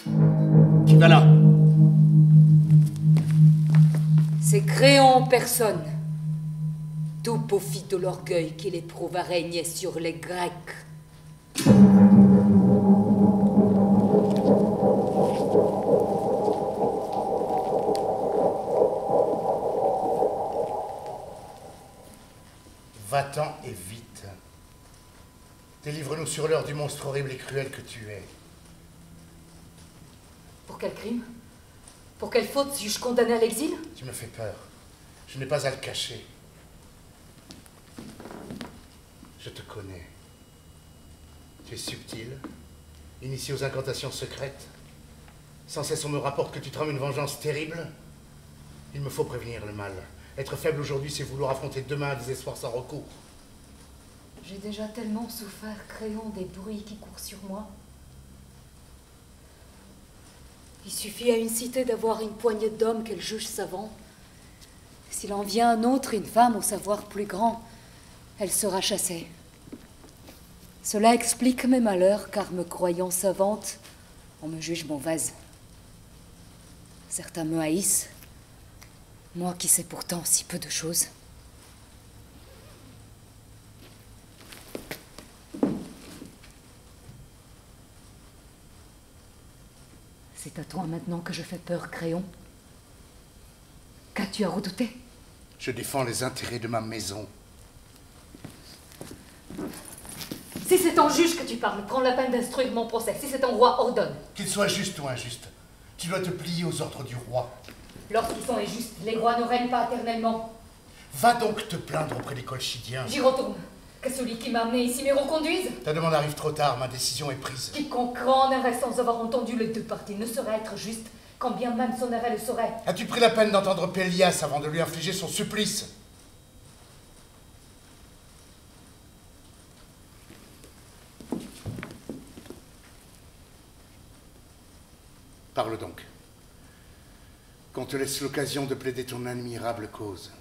Qui va là? C'est Créon en personne. Tout profite de l'orgueil qu'il éprouve à régner sur les Grecs. Va-t'en et vite. Délivre-nous sur l'heure du monstre horrible et cruel que tu es. Pour quel crime? Pour quelle faute suis-je condamné à l'exil? Tu me fais peur. Je n'ai pas à le cacher. Je te connais. Tu es subtil, initié aux incantations secrètes. Sans cesse on me rapporte que tu trames une vengeance terrible. Il me faut prévenir le mal. Être faible aujourd'hui, c'est vouloir affronter demain un désespoir sans recours. J'ai déjà tellement souffert, Créon, des bruits qui courent sur moi. Il suffit à une cité d'avoir une poignée d'hommes qu'elle juge savants. S'il en vient un autre, une femme au savoir plus grand, elle sera chassée. Cela explique mes malheurs, car me croyant savante, on me juge mauvaise. Certains me haïssent, moi qui sais pourtant si peu de choses. C'est à toi maintenant que je fais peur, Créon. Qu'as-tu à redouter? Je défends les intérêts de ma maison. Si c'est ton juge que tu parles, prends la peine d'instruire mon procès. Si c'est ton roi, ordonne. Qu'il soit juste ou injuste, tu dois te plier aux ordres du roi. Lorsqu'ils sont injustes, les rois ne règnent pas éternellement. Va donc te plaindre auprès des colchidiens. J'y retourne. Que celui qui m'a amené ici me reconduise. Ta demande arrive trop tard, ma décision est prise. Quiconque grandrait sans avoir entendu les deux parties ne saurait être juste, quand bien même son arrêt le saurait. As-tu pris la peine d'entendre Pélias avant de lui infliger son supplice? Parle donc. Qu'on te laisse l'occasion de plaider ton admirable cause.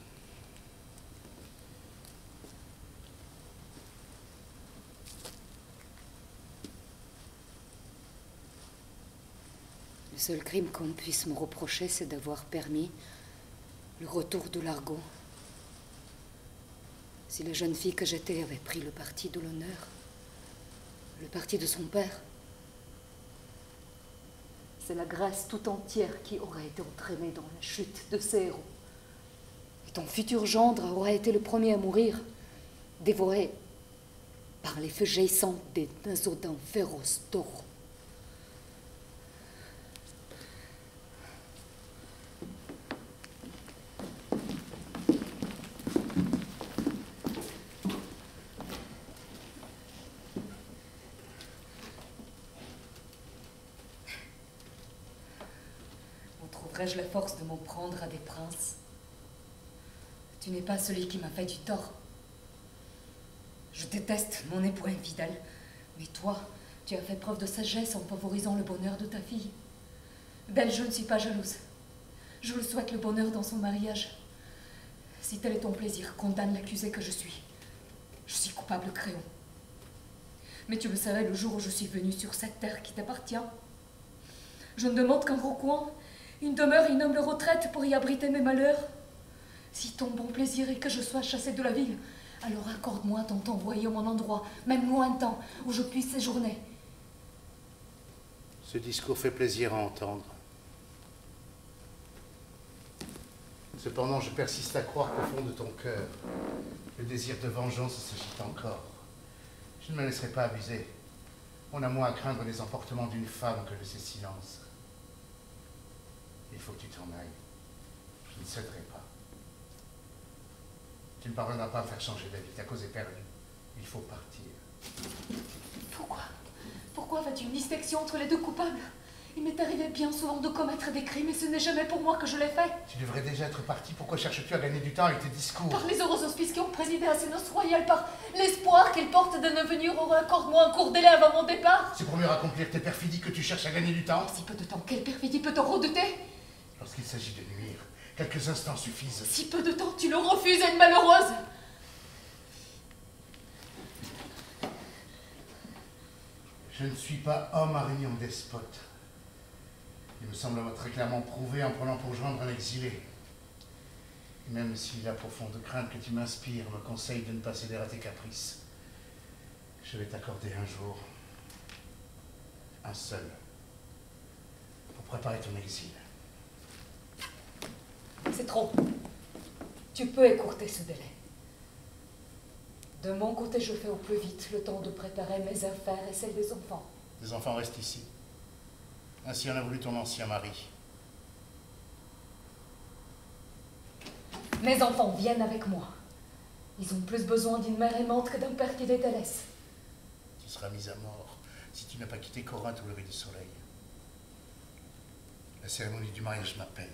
Le seul crime qu'on puisse me reprocher, c'est d'avoir permis le retour de l'Argot. Si la jeune fille que j'étais avait pris le parti de l'honneur, le parti de son père, c'est la Grèce tout entière qui aurait été entraînée dans la chute de ses héros. Et ton futur gendre aurait été le premier à mourir, dévoré par les feux jaillissants des naseaudins féroces taureaux. Trouverai-je la force de m'en prendre à des princes? Tu n'es pas celui qui m'a fait du tort. Je déteste mon époux infidèle, mais toi, tu as fait preuve de sagesse en favorisant le bonheur de ta fille. D'elle, je ne suis pas jalouse. Je lui souhaite le bonheur dans son mariage. Si tel est ton plaisir, condamne l'accusé que je suis. Je suis coupable, Créon. Mais tu le savais le jour où je suis venue sur cette terre qui t'appartient. Je ne demande qu'un recoin, une demeure et une humble retraite pour y abriter mes malheurs. Si ton bon plaisir est que je sois chassée de la ville, alors accorde-moi ton envoyé au mon endroit, même lointain, où je puisse séjourner. Ce discours fait plaisir à entendre. Cependant, je persiste à croire qu'au fond de ton cœur, le désir de vengeance s'agite encore. Je ne me laisserai pas abuser. On a moins à craindre les emportements d'une femme que de ses silences. Il faut que tu t'en ailles. Je ne céderai pas. Tu ne parviendras pas à faire changer d'avis. Ta cause est perdue. Il faut partir. Pourquoi fais-tu une distinction entre les deux coupables? Il m'est arrivé bien souvent de commettre des crimes et ce n'est jamais pour moi que je l'ai fait. Tu devrais déjà être parti. Pourquoi cherches-tu à gagner du temps avec tes discours? Par les heureux auspices qui ont présidé à ces noces royales, par l'espoir qu'ils portent de ne venir au accorde-moi un court délai avant mon départ. C'est pour mieux accomplir tes perfidies que tu cherches à gagner du temps? Si peu de temps, quelle perfidie peut-on redouter? Lorsqu'il s'agit de nuire, quelques instants suffisent. Si peu de temps, tu le refuses à une malheureuse. Je ne suis pas homme à régner en despote. Il me semble avoir très clairement prouvé en prenant pour gendre un exilé. Et même si la profonde crainte que tu m'inspires me conseille de ne pas céder à tes caprices, je vais t'accorder un jour, un seul, pour préparer ton exil. C'est trop. Tu peux écourter ce délai. De mon côté, je fais au plus vite, le temps de préparer mes affaires et celles des enfants. Les enfants restent ici. Ainsi en a voulu ton ancien mari. Mes enfants viennent avec moi. Ils ont plus besoin d'une mère aimante que d'un père qui les délaisse. Tu seras mise à mort si tu n'as pas quitté Corinthe au lever du soleil. La cérémonie du mariage m'appelle.